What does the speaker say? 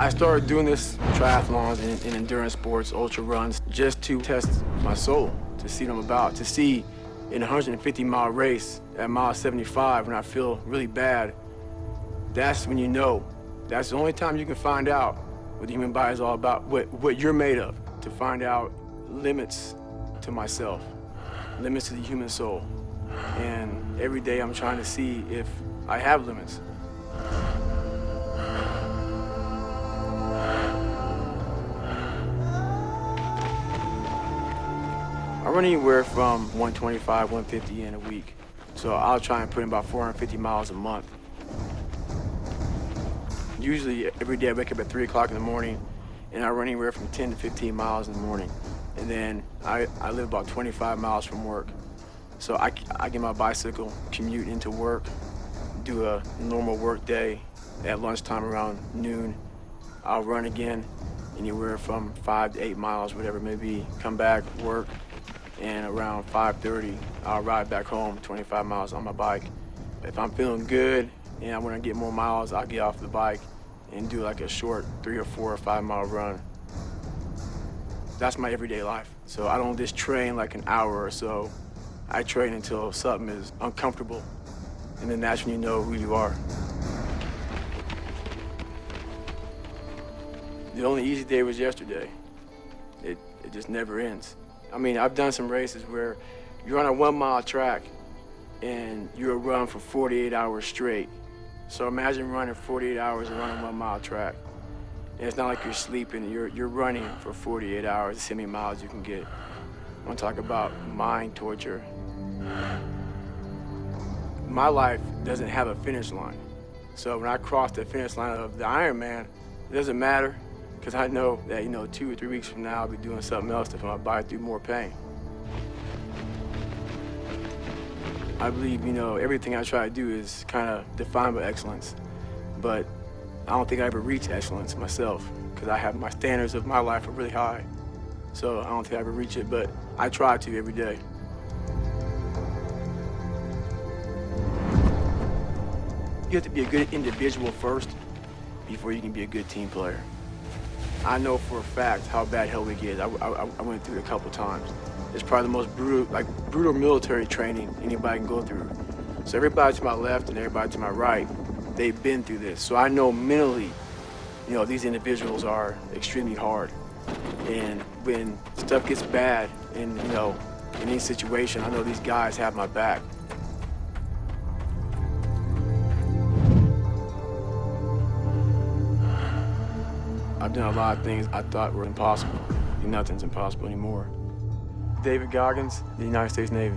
I started doing this triathlons and endurance sports, ultra runs, just to test my soul, to see what I'm about, to see in a 150-mile race at mile 75 when I feel really bad. That's when you know. That's the only time you can find out what the human body is all about, what you're made of, to find out limits to myself, limits to the human soul. And every day I'm trying to see if I have limits. I run anywhere from 125, 150 in a week. So I'll try and put in about 450 miles a month. Usually every day I wake up at 3 o'clock in the morning and I run anywhere from 10 to 15 miles in the morning. And then I live about 25 miles from work. So I get my bicycle, commute into work, do a normal work day. At lunchtime around noon, I'll run again, anywhere from 5 to 8 miles, whatever it may be. Come back, work, and around 5:30, I'll ride back home, 25 miles on my bike. If I'm feeling good and I want to get more miles, I'll get off the bike and do like a short 3 or 4 or 5 mile run. That's my everyday life. So I don't just train like an hour or so. I train until something is uncomfortable, and then that's when you know who you are. The only easy day was yesterday. It just never ends. I mean, I've done some races where you're on a 1 mile track and you'll run for 48 hours straight. So imagine running 48 hours and running 1 mile track. And it's not like you're sleeping, you're running for 48 hours, see how many miles you can get. I want to talk about mind torture. My life doesn't have a finish line. So when I cross the finish line of the Ironman, it doesn't matter, because I know that, 2 or 3 weeks from now, I'll be doing something else to put my body through more pain. I believe, everything I try to do is kind of defined by excellence, but I don't think I ever reach excellence myself, because I have my standards of my life are really high. So I don't think I ever reach it, but I try to every day. You have to be a good individual first before you can be a good team player. I know for a fact how bad hell week is. I went through it a couple times. It's probably the most brutal military training anybody can go through. So everybody to my left and everybody to my right, they've been through this. So I know mentally, these individuals are extremely hard. And when stuff gets bad in any situation, I know these guys have my back. I've done a lot of things I thought were impossible. Nothing's impossible anymore. David Goggins, the United States Navy.